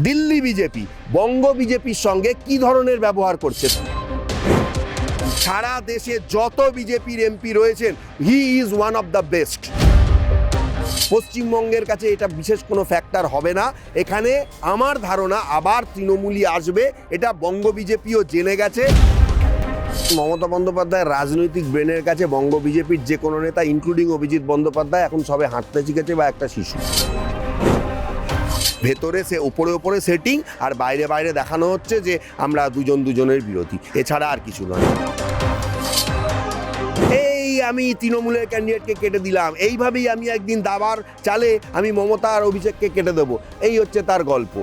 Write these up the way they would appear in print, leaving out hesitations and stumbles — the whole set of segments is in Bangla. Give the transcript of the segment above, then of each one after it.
দিল্লি বিজেপি বঙ্গ বিজেপির সঙ্গে কি ধরনের ব্যবহার করছে? সারা দেশে যত বিজেপির এমপি রয়েছেন, he is one of the best. পশ্চিমবঙ্গের কাছে এটা বিশেষ কোনো ফ্যাক্টর হবে না। এখানে আমার ধারণা আবার তৃণমূলই আসবে, এটা বঙ্গ বিজেপিও জেনে গেছে। মমতা বন্দ্যোপাধ্যায়ের রাজনৈতিক ব্রেনের কাছে বঙ্গ বিজেপির যে কোনো নেতা, ইনক্লুডিং অভিজিৎ বন্দ্যোপাধ্যায়, এখন সবে হাঁটতে শিখেছে বা একটা শিশু। ভেতরে সে ওপরে সেটিং, আর বাইরে বাইরে দেখানো হচ্ছে যে আমরা দুজনের বিরোধী, এছাড়া আর কিছু নয়। এই আমি তৃণমূলের ক্যান্ডিডেটকে কেটে দিলাম, এইভাবেই আমি একদিন দাবার চালে আমি মমতা আর অভিষেককে কেটে দেবো, এই হচ্ছে তার গল্প।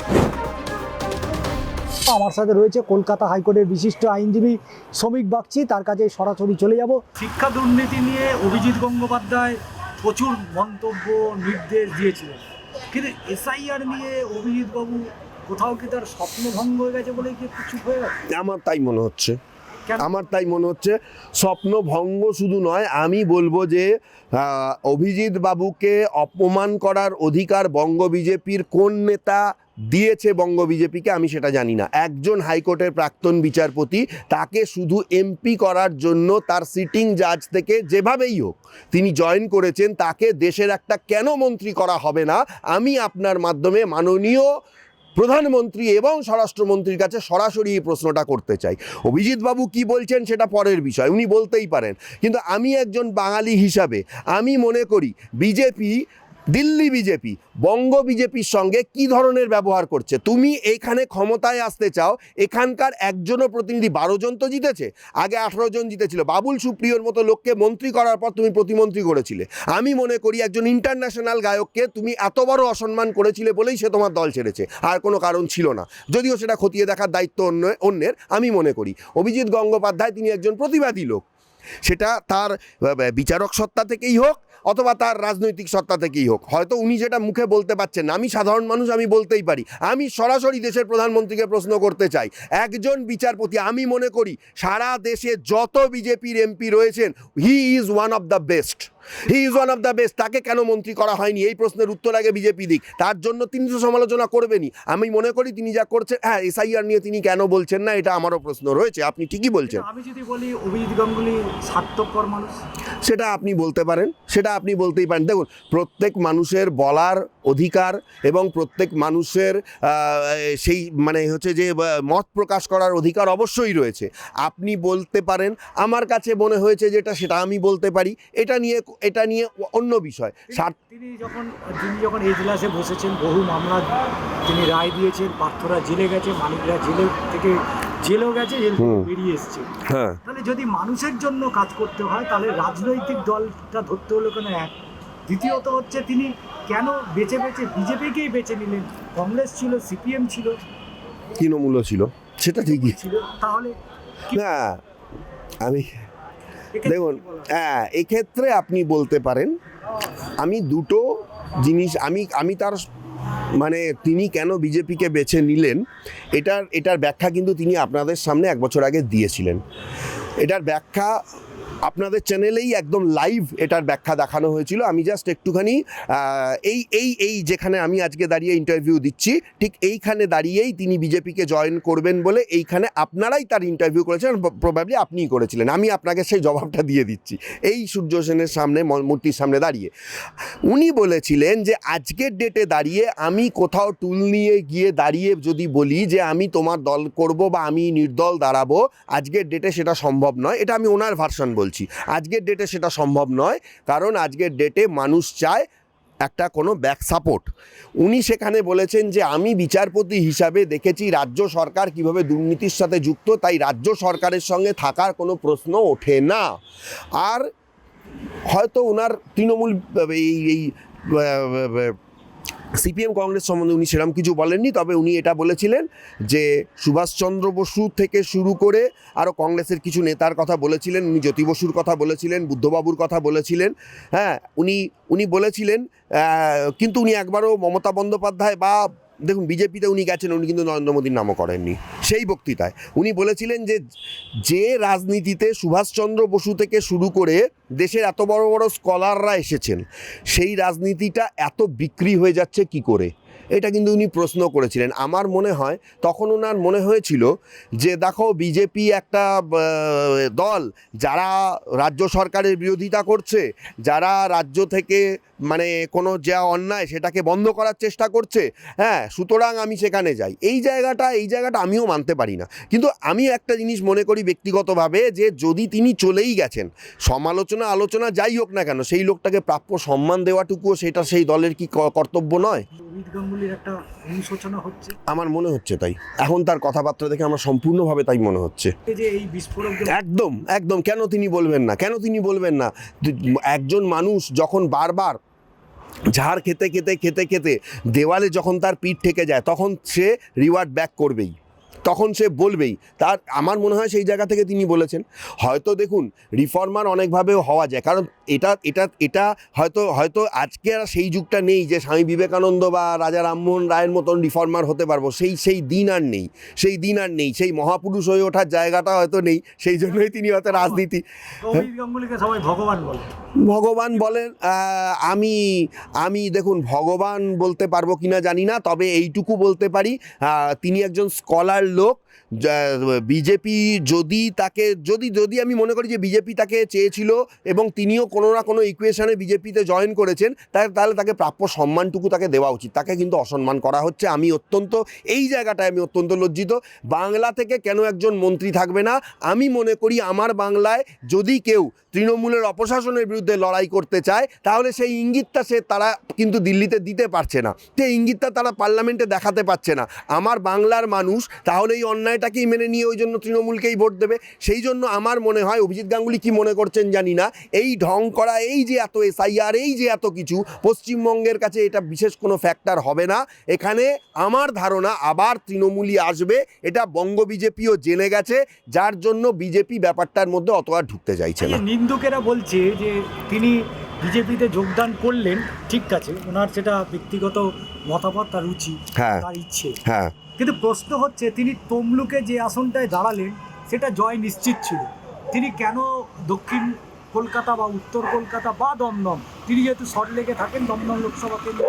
আমার সাথে রয়েছে কলকাতা হাইকোর্টের বিশিষ্ট আইনজীবী শ্রমিক বাগচি, তার কাছে সরাসরি চলে যাব। শিক্ষা দুর্নীতি নিয়ে অভিজিৎ গঙ্গোপাধ্যায় প্রচুর মন্তব্য নির্দেশ দিয়েছিলেন, কিন্তু এসআইআর নিয়ে অভিজিৎ বাবু কোথাও কি তার স্বপ্নভঙ্গ হয়ে গেছে বলে কি চুপ হয়ে গেছে? আমার তাই মনে হচ্ছে স্বপ্নভঙ্গ শুধু নয়, আমি বলবো যে অভিজিৎ বাবুকে অপমান করার অধিকার বঙ্গ বিজেপির কোন নেতা দিয়েছে বঙ্গ বিজেপিকে আমি সেটা জানি না। একজন হাইকোর্টের প্রাক্তন বিচারপতি, তাকে শুধু এমপি করার জন্য তার সিটিং জাজ থেকে যেভাবেই হোক তিনি জয়েন করেছেন, তাকে দেশের একটা কেন মন্ত্রী করা হবে না? আমি আপনার মাধ্যমে মাননীয় প্রধানমন্ত্রী এবং স্বরাষ্ট্রমন্ত্রীর কাছে সরাসরি এই প্রশ্নটা করতে চাই। অভিজিৎ বাবু কি বলছেন সেটা পরের বিষয়, উনি বলতেই পারেন, কিন্তু আমি একজন বাঙালি হিসাবে আমি মনে করি দিল্লি বিজেপি বঙ্গ বিজেপির সঙ্গে কি ধরনের ব্যবহার করছে। তুমি এইখানে ক্ষমতায় আসতে চাও, এখানকার একজনও প্রতিনিধি, 12 জন তো জিতেছে, আগে 18 জন জিতেছিল। বাবুল সুপ্রিয়র মতো লোককে মন্ত্রী করার পর তুমি প্রতিমন্ত্রী করেছিলে। আমি মনে করি একজন ইন্টারন্যাশনাল গায়ককে তুমি এত বড় অসম্মান করেছিলে বলেই সে তোমার দল ছেড়েছে, আর কোনো কারণ ছিল না। যদিও সেটা খতিয়ে দেখার দায়িত্ব অন্যের। আমি মনে করি অভিজিৎ গঙ্গোপাধ্যায় তিনি একজন প্রতিবাদী লোক, সেটা তার বিচারক সত্তা থেকেই হোক অথবা তার রাজনৈতিক সত্তা থেকেই হোক। হয়তো উনি যেটা মুখে বলতে পারছেন না, আমি সাধারণ মানুষ, আমি বলতেই পারি। আমি সরাসরি দেশের প্রধানমন্ত্রীকে প্রশ্ন করতে চাই, একজন বিচারপতি, আমি মনে করি সারা দেশে যত বিজেপির এমপি রয়েছেন, he is one of the best. তাকে কেন মন্ত্রী করা হয়নি, এই প্রশ্নের উত্তর আগে বিজেপি দিক। তার জন্য তিনি তো সমালোচনা করবেনই। আমি মনে করি তিনি যা করছেন, হ্যাঁ, এসআইআর নিয়ে তিনি কেন বলছেন না, এটা আমারও প্রশ্ন রয়েছে। আপনি ঠিকই বলছেন। আমি যদি বলি অভিজিৎ গাঙ্গুলি স্বার্থপর মানুষ, সেটা আপনি বলতে পারেন, সেটা আপনি বলতেই পারেন। দেখুন, প্রত্যেক মানুষের বলার অধিকার এবং প্রত্যেক মানুষের সেই হচ্ছে যে মত প্রকাশ করার অধিকার অবশ্যই রয়েছে। আপনি বলতে পারেন, আমার কাছে মনে হয়েছে যেটা সেটা আমি বলতে পারি। এটা নিয়ে অন্য বিষয়। তিনি যখন এজলাসে বসেছেন, বহু মামলা তিনি রায় দিয়েছেন, পার্থরা জেলে গেছে, মালিকরা জেলেও গেছে, বেরিয়ে এসছে। হ্যাঁ, তাহলে যদি মানুষের জন্য কাজ করতে হয়, তাহলে রাজনৈতিক দলটা ধরতে হলো কেন এক? দ্বিতীয়ত হচ্ছে তিনি কেন বেছে বিজেপিকেই বেছে নিলেন? কংগ্রেস ছিল, সিপিএম ছিল, তৃণমূলও ছিল, সেটা ঠিকই ছিল, তাহলে না। দেখুন, হ্যাঁ, এক্ষেত্রে আপনি বলতে পারেন, আমি দুটো জিনিস আমি তার তিনি কেন বিজেপিকে বেছে নিলেন এটার ব্যাখ্যা কিন্তু তিনি আপনাদের সামনে 1 বছর আগে দিয়েছিলেন। এটার ব্যাখ্যা আপনাদের চ্যানেলেই একদম লাইভ এটার ব্যাখ্যা দেখানো হয়েছিল। আমি জাস্ট একটুখানি এই যেখানে আমি আজকে দাঁড়িয়ে ইন্টারভিউ দিচ্ছি, ঠিক এইখানে দাঁড়িয়েই তিনি বিজেপিকে জয়েন করবেন বলে এইখানে আপনারাই তার ইন্টারভিউ করেছেন, প্রবাবলি আপনিই করেছিলেন। আমি আপনাকে সেই জবাবটা দিয়ে দিচ্ছি। এই সূর্য সেনের সামনে, মূর্তির সামনে দাঁড়িয়ে উনি বলেছিলেন যে আজকের ডেটে দাঁড়িয়ে আমি কোথাও টুল নিয়ে গিয়ে দাঁড়িয়ে যদি বলি যে আমি তোমার দল করব বা আমি নির্দল দাঁড়াবো, আজকের ডেটে সেটা সম্ভব নয়। এটা আমি ওনার ভার্সন বলছি। আজকের ডেটে সেটা সম্ভব নয়, কারণ আজকের ডেটে মানুষ চায় একটা কোনো ব্যাক সাপোর্ট। উনি সেখানে বলেছেন যে আমি বিচারপতি হিসাবে দেখেছি রাজ্য সরকার কিভাবে দুর্নীতির সাথে যুক্ত, তাই রাজ্য সরকারের সঙ্গে থাকার কোনো প্রশ্ন ওঠে না। আর হয়তো ওনার তৃণমূল এই সিপিএম কংগ্রেস সম্বন্ধে উনি সেরকম কিছু বলেননি, তবে উনি এটা বলেছিলেন যে সুভাষচন্দ্র বসু থেকে শুরু করে আরও কংগ্রেসের কিছু নেতার কথা বলেছিলেন। উনি জ্যোতি বসুর কথা বলেছিলেন, বুদ্ধবাবুর কথা বলেছিলেন। হ্যাঁ, উনি বলেছিলেন, কিন্তু উনি একবারও মমতা বন্দ্যোপাধ্যায় বা দেখুন বিজেপিতে উনি গেছেন, উনি কিন্তু নরেন্দ্র মোদীর নামও করেননি। সেই বক্তৃতায় উনি বলেছিলেন যে রাজনীতিতে সুভাষচন্দ্র বসু থেকে শুরু করে দেশের এত বড় বড় স্কলাররা এসেছেন, সেই রাজনীতিটা এত বিক্রি হয়ে যাচ্ছে কি করে। এটা কিন্তু উনি প্রশ্ন করেছিলেন। আমার মনে হয় তখন ওনার মনে হয়েছিল যে দেখো বিজেপি একটা দল যারা রাজ্য সরকারের বিরোধিতা করছে, যারা রাজ্য থেকে মানে কোনো যা অন্যায় সেটাকে বন্ধ করার চেষ্টা করছে, হ্যাঁ, সুতরাং আমি সেখানে যাই। এই জায়গাটা আমিও মানতে পারি না। কিন্তু আমি একটা জিনিস মনে করি ব্যক্তিগতভাবে, যে যদি তিনি চলেই গেছেন, আলোচনা যাই হোক না কেন, সেই লোকটাকে প্রাপ্য সম্মান দেওয়াটুকুও সেটা সেই দলের কি কর্তব্য নয়? অভিজিৎ গাঙ্গুলির একটা অনুশোচনা হচ্ছে, আমার মনে হচ্ছে তাই। এখন তার কথাবার্তা দেখে আমার সম্পূর্ণভাবে তাই মনে হচ্ছে। এই যে এই বিস্ফোরক একদম কেন তিনি বলবেন না? একজন মানুষ যখন বারবার ঝাড় খেতে দেওয়ালে যখন তার পিঠ ঠেকে যায়, তখন সে রিওয়ার্ড ব্যাক করবেই, তখন সে বলবেই। তার আমার মনে হয় সেই জায়গা থেকে তিনি বলেছেন। হয়তো দেখুন, রিফর্মার অনেকভাবেও হওয়া যায়, কারণ এটা হয়তো আজকে আর সেই যুগটা নেই যে স্বামী বিবেকানন্দ বা রাজা রামমোহন রায়ের মতন রিফর্মার হতে পারবো, সেই দিন আর নেই, সেই মহাপুরুষ হয়ে ওঠার জায়গাটা হয়তো নেই। সেই জন্যই তিনি হয়তো রাজনীতি অভিজিৎ গাঙ্গুলিকে সবাই ভগবান বলেন। আমি দেখুন, ভগবান বলতে পারবো কিনা জানি না, তবে এইটুকু বলতে পারি, তিনি একজন স্কলার লোক। বিজেপি যদি আমি মনে করি যে বিজেপি তাকে চেয়েছিল এবং তিনিও কোনো না কোনো ইকুয়েশনে বিজেপিতে জয়েন করেছেন, তাহলে তাকে প্রাপ্য সম্মানটুকু তাকে দেওয়া উচিত। তাকে কিন্তু অসম্মান করা হচ্ছে। এই জায়গাটায় আমি অত্যন্ত লজ্জিত। বাংলা থেকে কেন একজন মন্ত্রী থাকবে না? আমি মনে করি আমার বাংলায় যদি কেউ তৃণমূলের অপশাসনের বিরুদ্ধে লড়াই করতে চায়, তাহলে সেই ইঙ্গিতটা তারা কিন্তু দিল্লিতে দিতে পারছে না, সেই ইঙ্গিতটা তারা পার্লামেন্টে দেখাতে পারছে না। আমার বাংলার মানুষ তাহলে এই অন্যায়টাকেই মেনে নিয়ে ওই জন্য তৃণমূলকেই ভোট দেবে। সেই জন্য আমার মনে হয়, অভিজিৎ গাঙ্গুলি কি মনে করছেন জানি না, এই ঢং করা, এই যে এত এসআইআর, এই যে এত কিছু, পশ্চিমবঙ্গের কাছে এটা বিশেষ কোনো ফ্যাক্টর হবে না। এখানে আমার ধারণা আবার তৃণমূলই আসবে। এটা বঙ্গ বিজেপিও জেনে গেছে, যার জন্য বিজেপি ব্যাপারটার মধ্যে অত আর ঢুকতে চাইছে না। নিন্দুকেরা বলছে যে তিনি বিজেপিতে যোগদান করলেন, ঠিক আছে, ওনার সেটা ব্যক্তিগত মতামত, তার রুচি, তার ইচ্ছে, হ্যাঁ, কিন্তু প্রশ্ন হচ্ছে তিনি তমলুকে যে আসনটায় দাঁড়ালেন সেটা জয় নিশ্চিত ছিল। তিনি কেন দক্ষিণ কলকাতা বা উত্তর কলকাতা বা দমদম, তিনি যেহেতু সল্টলেকে থাকেন, দমদম লোকসভা কেন্দ্র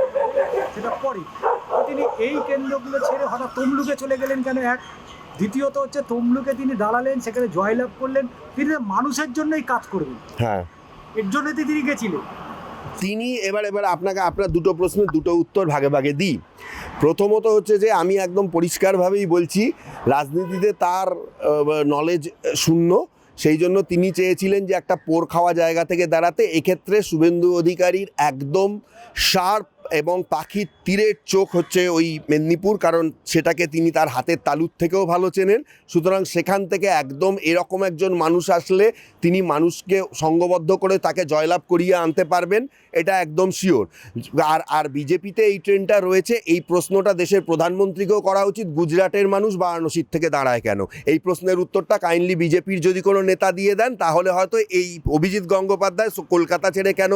সেটা পরে, তিনি এই কেন্দ্রগুলো ছেড়ে হঠাৎ তমলুকে চলে গেলেন কেন? এক, দ্বিতীয়ত হচ্ছে তমলুকে তিনি দাঁড়ালেন, সেখানে জয়লাভ করলেন, তিনি মানুষের জন্যই কাজ করবেন, হ্যাঁ, এর জন্য তিনি গেছিলেন। তিনি এবার আপনার দুটো প্রশ্নের দুটো উত্তর ভাগে ভাগে দিই। প্রথমত হচ্ছে যে আমি একদম পরিষ্কারভাবেই বলছি, রাজনীতিতে তার নলেজ শূন্য। সেই জন্য তিনি চেয়েছিলেন যে একটা পোর খাওয়া জায়গা থেকে দাঁড়াতে। এক্ষেত্রে শুভেন্দু অধিকারীর একদম শার্প এবং পাখির তীরের চোখ হচ্ছে ওই মেদিনীপুর, কারণ সেটাকে তিনি তার হাতের তালুর থেকেও ভালো চেনেন। সুতরাং সেখান থেকে একদম এরকম একজন মানুষ আসলে তিনি মানুষকে সঙ্গবদ্ধ করে তাকে জয়লাভ করিয়ে আনতে পারবেন, এটা একদম শিওর। আর বিজেপিতে এই ট্রেন্ডটা রয়েছে। এই প্রশ্নটা দেশের প্রধানমন্ত্রীকেও করা উচিত, গুজরাটের মানুষ বারাণসীর থেকে দাঁড়ায় কেন? এই প্রশ্নের উত্তরটা কাইন্ডলি বিজেপির যদি কোনো নেতা দিয়ে দেন, তাহলে হয়তো এই অভিজিৎ গঙ্গোপাধ্যায় কলকাতা ছেড়ে কেন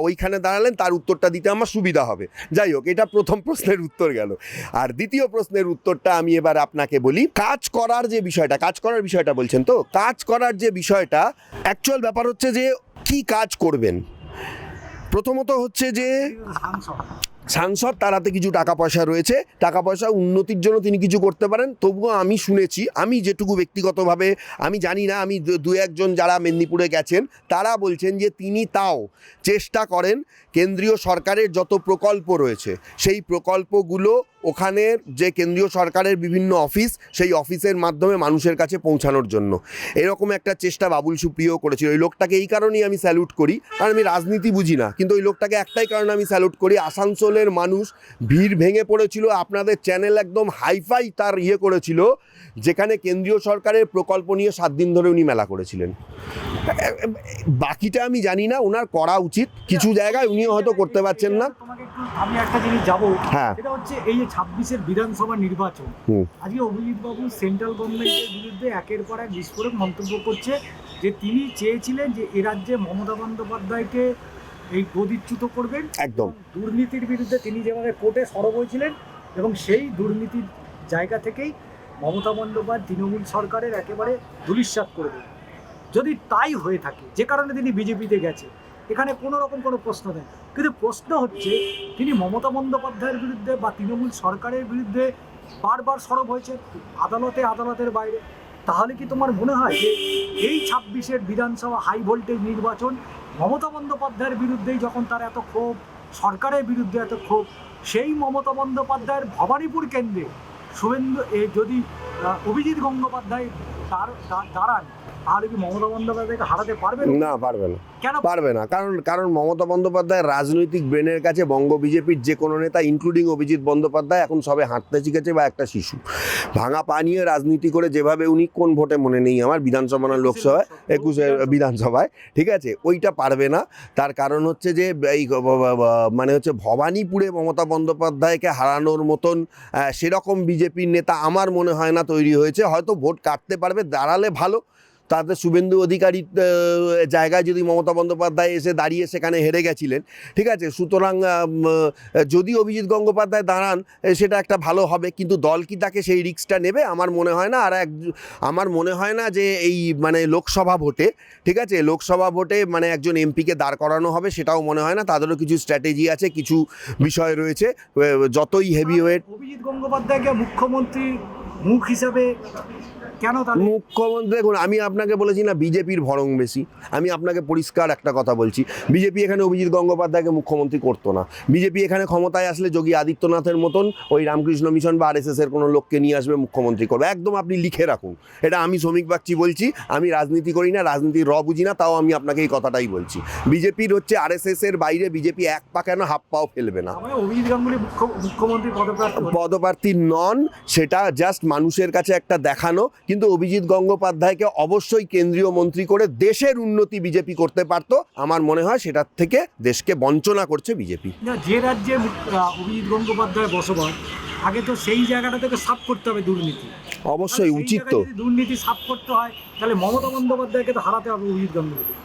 ওইখানে দাঁড়ালেন, তার উত্তরটা দিতে আমার সুবিধা হবে। যাই হোক, এটা প্রথম প্রশ্নের উত্তর গেল। আর দ্বিতীয় প্রশ্নের উত্তরটা আমি এবার আপনাকে বলি। কাজ করার বিষয়টা বলছেন, তো কাজ করার যে বিষয়টা, অ্যাকচুয়াল ব্যাপার হচ্ছে যে কি কাজ করবেন। প্রথমত হচ্ছে যে সাংসদ, তার হাতে কিছু টাকা পয়সা রয়েছে, টাকা পয়সা উন্নতির জন্য তিনি কিছু করতে পারেন। তবুও আমি শুনেছি, আমি যেটুকু ব্যক্তিগতভাবে, আমি জানি না, আমি দু একজন যারা মেদিনীপুরে গেছেন তারা বলছেন যে তিনি তাও চেষ্টা করেন কেন্দ্রীয় সরকারের যত প্রকল্প রয়েছে সেই প্রকল্পগুলো ওখানের যে কেন্দ্রীয় সরকারের বিভিন্ন অফিস, সেই অফিসের মাধ্যমে মানুষের কাছে পৌঁছানোর জন্য এরকম একটা চেষ্টা বাবুল সুপ্রিয় করেছিল। ওই লোকটাকে এই কারণেই আমি স্যালুট করি, কারণ আমি রাজনীতি বুঝি না, কিন্তু ওই লোকটাকে একটাই কারণে আমি স্যালুট করি। আসানসোলের মানুষ ভিড় ভেঙে পড়েছিল, আপনাদের চ্যানেল একদম হাইফাই তার করেছিল, যেখানে কেন্দ্রীয় সরকারের প্রকল্প নিয়ে 7 দিন ধরে উনি মেলা করেছিলেন। বাকিটা আমি জানি না, ওনার করা উচিত, কিছু জায়গায় উনিও হয়তো করতে পারছেন না। আমি একটা জিনিস যাবো, হ্যাঁ, সেটা হচ্ছে এই যে 26-এর বিধানসভা নির্বাচন, আজকে অভিজিৎ বাবু সেন্ট্রাল গভর্নমেন্টের বিরুদ্ধে একের পর এক বিস্ফোরক মন্তব্য করছে যে তিনি চেয়েছিলেন যে এ রাজ্যে মমতা বন্দ্যোপাধ্যায়কে এই গদিচ্যুত করবেন, একদম দুর্নীতির বিরুদ্ধে তিনি যেভাবে কোর্টে সরব হয়েছিলেন, এবং সেই দুর্নীতির জায়গা থেকেই মমতা বন্দ্যোপাধ্যায় তৃণমূল সরকারের একেবারে ধূলিসাৎ করবে। যদি তাই হয়ে থাকে, যে কারণে তিনি বিজেপিতে গেছে, এখানে কোনো রকম কোনো প্রশ্ন নেই, কিন্তু প্রশ্ন হচ্ছে তিনি মমতা বন্দ্যোপাধ্যায়ের বিরুদ্ধে বা তৃণমূল সরকারের বিরুদ্ধে বারবার সরব হয়েছে আদালতের বাইরে। তাহলে কি তোমার মনে হয় যে এই 26-এর বিধানসভা হাই ভোল্টেজ নির্বাচন মমতা বন্দ্যোপাধ্যায়ের বিরুদ্ধেই, যখন তার এত ক্ষোভ, সরকারের বিরুদ্ধে এত ক্ষোভ, সেই মমতা বন্দ্যোপাধ্যায়ের ভবানীপুর কেন্দ্রে যদি অভিজিৎ গঙ্গোপাধ্যায় দাঁড়ান, তাহলে কি মমতা বন্দ্যোপাধ্যায়কে হারাতে পারবে না, পারবে না। কেন পারবে না, কারণ মমতা বন্দ্যোপাধ্যায়ের রাজনৈতিক ব্রেনের কাছে বঙ্গ বিজেপির যে কোনো নেতা ইনক্লুডিং অভিজিৎ বন্দ্যোপাধ্যায় এখন সবে হাঁটতে শিখেছে বা একটা শিশু। ভাঙা পা নিয়ে রাজনীতি করে যেভাবে উনি কোন ভোটে মনে নেই আমার, বিধানসভা না লোকসভায়, 21 বিধানসভায়, ঠিক আছে, ওইটা পারবে না। তার কারণ হচ্ছে যে এই মানে হচ্ছে ভবানীপুরে মমতা বন্দ্যোপাধ্যায়কে হারানোর মতন সেরকম বিজেপির নেতা আমার মনে হয় না তৈরি হয়েছে। হয়তো ভোট কাটতে পারবে, দাঁড়ালে ভালো। তাতে শুভেন্দু অধিকারীর জায়গায় যদি মমতা বন্দ্যোপাধ্যায় এসে দাঁড়িয়ে সেখানে হেরে গেছিলেন, ঠিক আছে, সুতরাং যদি অভিজিৎ গঙ্গোপাধ্যায় দাঁড়ান সেটা একটা ভালো হবে, কিন্তু দল কি তাকে সেই রিস্কটা নেবে? আমার মনে হয় না। আর আমার মনে হয় না যে এই মানে লোকসভা ভোটে, ঠিক আছে, লোকসভা ভোটে মানে একজন এমপিকে দাঁড় করানো হবে, সেটাও মনে হয় না। তাদেরও কিছু স্ট্র্যাটেজি আছে, কিছু বিষয় রয়েছে। যতই হেভি ওয়েট, অভিজিৎ গঙ্গোপাধ্যায়কে মুখ্যমন্ত্রী মুখ হিসাবে কেন মুখ্যমন্ত্রী, দেখুন আমি আপনাকে বলেছি না বিজেপির ভরং বেশি। আমি আপনাকে পরিষ্কার একটা কথা বলছি, বিজেপি এখানে অভিজিৎ গঙ্গোপাধ্যায়কে মুখ্যমন্ত্রী করতো না। বিজেপি এখানে ক্ষমতায় আসলে যোগী আদিত্যনাথের মতন ওই রামকৃষ্ণ মিশন বা RSS এর কোনো লোককে নিয়ে আসবে, মুখ্যমন্ত্রী করবে। একদম আপনি লিখে রাখুন এটা। আমি শ্রমিক বাগচি বলছি, আমি রাজনীতি করি না, রাজনীতির বুঝি না, তাও আমি আপনাকে এই কথাটাই বলছি। বিজেপির হচ্ছে RSS এর বাইরে বিজেপি এক পা কেন হাফ পাও ফেলবে না। অভিজিৎ গাঙ্গুলি মুখ্যমন্ত্রী পদপ্রার্থী নন, সেটা জাস্ট মানুষের কাছে একটা দেখানো। কিন্তু অভিজিৎ গঙ্গোপাধ্যায়কে অবশ্যই কেন্দ্রীয় মন্ত্রী করে দেশের উন্নতি বিজেপি করতে পারত। আমার মনে হয় সেটার থেকে দেশকে বঞ্চনা করছে বিজেপি। যে রাজ্যে অভিজিৎ গঙ্গোপাধ্যায় বসবাস, আগে তো সেই জায়গাটা থেকে সাফ করতে হবে দুর্নীতি। অবশ্যই উচিত তো। দুর্নীতি সাফ করতে হয়, তাহলে মমতা বন্দ্যোপাধ্যায়কে তো হারাতে হবে অভিজিৎ গঙ্গোপাধ্যায়।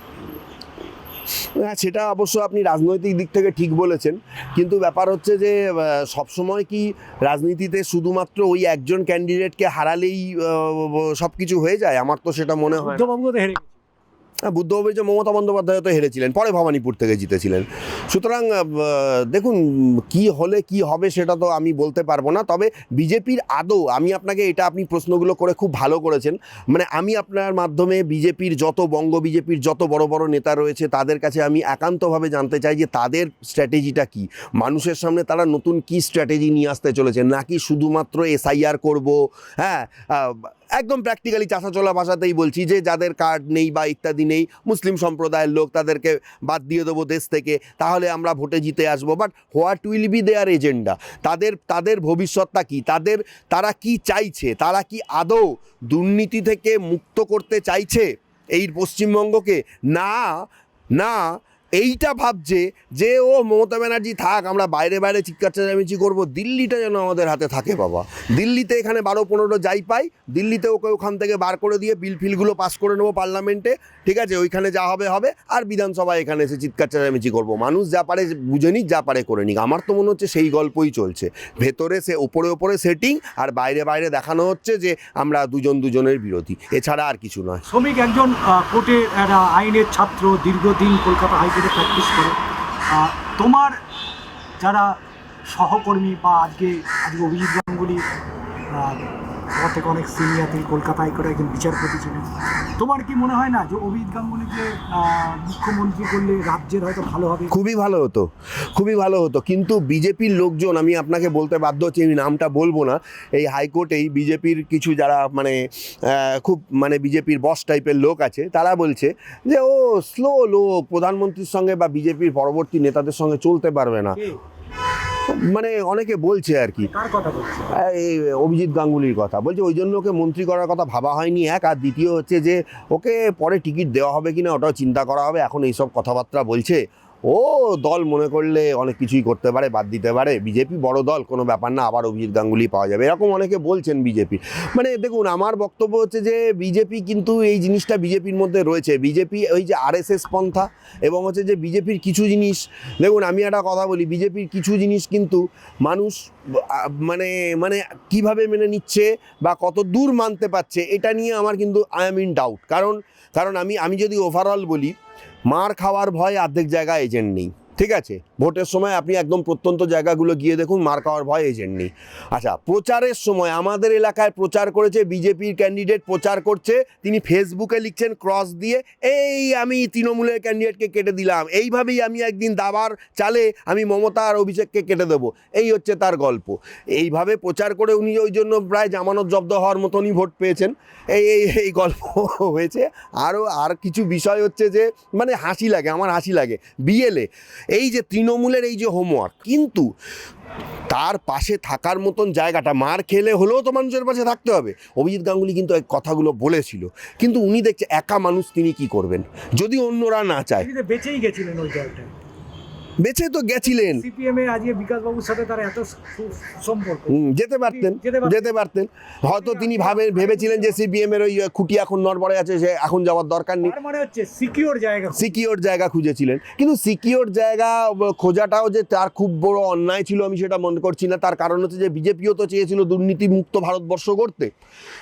হ্যাঁ, সেটা অবশ্য আপনি রাজনৈতিক দিক থেকে ঠিক বলেছেন, কিন্তু ব্যাপার হচ্ছে যে সবসময় কি রাজনীতিতে শুধুমাত্র ওই একজন ক্যান্ডিডেটকে হারালেই সব কিছু হয়ে যায়? আমার তো সেটা মনে হয় না। বুদ্ধবাবু যে মমতা বন্দ্যোপাধ্যায় তো হেরেছিলেন, পরে ভবানীপুর থেকে জিতেছিলেন। সুতরাং দেখুন, কি হলে কি হবে সেটা তো আমি বলতে পারবো না। তবে বিজেপির আদৌ, আমি আপনাকে এটা, আপনি প্রশ্নগুলো করে খুব ভালো করেছেন। মানে আমি আপনার মাধ্যমে বিজেপির বঙ্গ বিজেপির যত বড় বড় নেতা রয়েছে তাদের কাছে আমি একান্তভাবে জানতে চাই যে তাদের স্ট্র্যাটেজিটা কি, মানুষের সামনে তারা নতুন কি স্ট্র্যাটেজি নিয়ে আসতে চলেছে, নাকি শুধুমাত্র SIR করব। হ্যাঁ, একদম প্র্যাকটিক্যালি চাষাচলা ভাষাতেই বলছি যে যাদের কার্ড নেই বা ইত্যাদি নেই, মুসলিম সম্প্রদায়ের লোক, তাদেরকে বাদ দিয়ে দেবো দেশ থেকে, তাহলে আমরা ভোটে জিতে আসবো। But what will be their agenda? তাদের ভবিষ্যৎটা কি? তারা কি চাইছে? তারা কি আদৌ দুর্নীতি থেকে মুক্ত করতে চাইছে এই পশ্চিমবঙ্গকে? না, এইটা ভাবছে যে ও মমতা ব্যানার্জি থাক, আমরা বাইরে বাইরে চিৎকার চেঁচামেচি করবো, দিল্লিটা যেন আমাদের হাতে থাকে। বাবা, দিল্লিতে এখানে 12-15 যাই পাই, দিল্লিতে ওকে ওখান থেকে বার করে দিয়ে বিলগুলো পাস করে নেবো পার্লামেন্টে, ঠিক আছে, ওইখানে যা হবে, আর বিধানসভায় এখানে এসে চিৎকার চেঁচামেচি করবো। মানুষ যা পারে বুঝে নিক, যা পারে করে নিক। আমার তো মনে হচ্ছে সেই গল্পই চলছে। ভেতরে সে ওপরে সেটিং, আর বাইরে দেখানো হচ্ছে যে আমরা দুজনের বিরোধী, এছাড়া আর কিছু নয়। শ্রমিক একজন কোর্টের আইনের ছাত্র, দীর্ঘদিন কলকাতা হাইকোর্টে প্র্যাকটিস করে। তোমার যারা সহকর্মী বা আজকে অভিজিৎ গাঙ্গুলি সবার থেকে অনেক সিনিয়র, তিনি কলকাতা হাইকোর্টে একজন বিচারপতি ছিলেন, তোমার কি মনে হয় না যে অভিজিৎ গাঙ্গুলিকে মুখ্যমন্ত্রী করলে রাজ্যের হয়তো ভালো হবে? খুবই ভালো হতো। কিন্তু বিজেপির লোকজন, আমি আপনাকে বলতে বাধ্য হচ্ছি, আমি নামটা বলবো না, এই হাইকোর্টেই বিজেপির কিছু যারা মানে খুব মানে বিজেপির বস টাইপের লোক আছে, তারা বলছে যে ও স্লো লোক, প্রধানমন্ত্রীর সঙ্গে বা বিজেপির পরবর্তী নেতাদের সঙ্গে চলতে পারবে না। মানে অনেকে বলছে আর কি, এই অভিজিৎ গাঙ্গুলির কথা বলছে, ওই জন্য ওকে মন্ত্রী করার কথা ভাবা হয়নি, এক। আর দ্বিতীয় হচ্ছে যে ওকে পরে টিকিট দেওয়া হবে কিনা ওটাও চিন্তা করা হবে। এখন এইসব কথাবার্তা বলছে, ও দল মনে করলে অনেক কিছুই করতে পারে, বাদ দিতে পারে। বিজেপি বড় দল, কোনো ব্যাপার না, আবার অভিজিৎ গাঙ্গুলি পাওয়া যাবে, এরকম অনেকে বলছেন বিজেপি। মানে দেখুন, আমার বক্তব্য হচ্ছে যে বিজেপি কিন্তু এই জিনিসটা বিজেপির মধ্যে রয়েছে। বিজেপি ওই যে RSS পন্থা, এবং হচ্ছে যে বিজেপির কিছু জিনিস, দেখুন আমি একটা কথা বলি, বিজেপির কিছু জিনিস কিন্তু মানুষ মানে কিভাবে মেনে নিচ্ছে বা কত দূর মানতে পারছে, এটা নিয়ে আমার কিন্তু আই এম ইন ডাউট। কারণ আমি যদি ওভারঅল বলি, মার খাওয়ার ভয় অর্ধেক জায়গায় এজেন্ট নেই, ঠিক আছে, ভোটের সময় আপনি একদম প্রত্যন্ত জায়গাগুলো গিয়ে দেখুন, মার খাওয়ার ভয় এজেন্ট নেই। আচ্ছা, প্রচারের সময় আমাদের এলাকায় প্রচার করেছে, বিজেপির ক্যান্ডিডেট প্রচার করছে, তিনি ফেসবুকে লিখছেন ক্রস দিয়ে, এই আমি তৃণমূলের ক্যান্ডিডেটকে কেটে দিলাম, এইভাবেই আমি একদিন দাবার চালে আমি মমতা আর অভিষেককে কেটে দেবো, এই হচ্ছে তার গল্প। এইভাবে প্রচার করে উনি ওই জন্য প্রায় জামানত জব্দ হওয়ার মতনই ভোট পেয়েছেন। এই এই এই গল্প হয়েছে। আর কিছু বিষয় হচ্ছে যে মানে হাসি লাগে, আমার হাসি লাগে। বিএলএ এই যে তৃণমূলের এই যে হোমওয়ার্ক, কিন্তু তার পাশে থাকার মতন জায়গাটা, মার খেলে হলেও তো মানুষের পাশে থাকতে হবে। অভিজিৎ গাঙ্গুলি কিন্তু এই কথাগুলো বলেছিল, কিন্তু উনি দেখছে একা মানুষ, তিনি কি করবেন যদি অন্যরা না চায়। তিনি তো বেঁচেই গেছিলেন ওই দলটায়, বেঁচে তো গেছিলেন, সিপিএম এ আজকে বিকাশবাবুর সাথে তার এত সম্পর্ক। যেতে পারতেন হয়তো। তিনি ভেবেছিলেন যে সিপিএম এর ওই খুঁটি এখন নড়বড়ে আছে, সে এখন যাওয়ার দরকার নেই, তার মানে হচ্ছে সিকিউর জায়গা খুঁজেছিলেন। কিন্তু সিকিউর জায়গা খোঁজাটাও যে তার খুব বড় অন্যায় ছিল আমি সেটা মনে করছি না। তার কারণ হচ্ছে যে বিজেপিও তো চেয়েছিল দুর্নীতিমুক্ত ভারতবর্ষ করতে।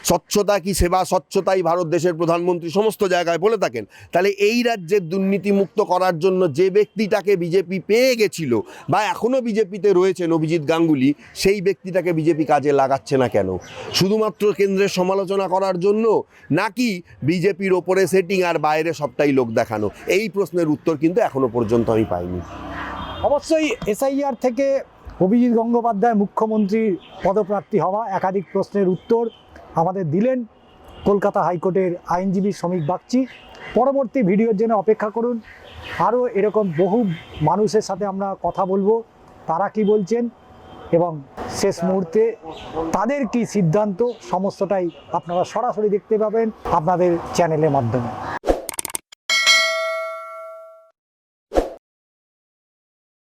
স্বচ্ছতা কি সেবা, স্বচ্ছতাই ভারত দেশের প্রধানমন্ত্রী সমস্ত জায়গায় বলে থাকেন। তাহলে এই রাজ্যের দুর্নীতিমুক্ত করার জন্য যে ব্যক্তিটাকে বিজেপি পেয়ে গেছিল বা এখনও বিজেপিতে রয়েছেন অভিজিৎ গাঙ্গুলি, সেই ব্যক্তিটাকে বিজেপি কাজে লাগাচ্ছে না কেন? শুধুমাত্র কেন্দ্রের সমালোচনা করার জন্য, নাকি বিজেপির ওপরে সেটিং আর বাইরে সবটাই লোক দেখানো? এই প্রশ্নের উত্তর কিন্তু এখনো পর্যন্ত আমি পাইনি। অবশ্যই এসআইআর থেকে অভিজিৎ গঙ্গোপাধ্যায় মুখ্যমন্ত্রীর পদপ্রার্থী হওয়া, একাধিক প্রশ্নের উত্তর আমাদের দিলেন কলকাতা হাইকোর্টের আইনজীবী শ্রমিক বাগচি। পরবর্তী ভিডিওর জন্য অপেক্ষা করুন। আরও এরকম বহু মানুষের সাথে আমরা কথা বলবো, তারা কি বলছেন এবং শেষ মুহূর্তে তাদের কি সিদ্ধান্ত, সমস্তটাই আপনারা সরাসরি দেখতে পাবেন আপনাদের চ্যানেলের মাধ্যমে।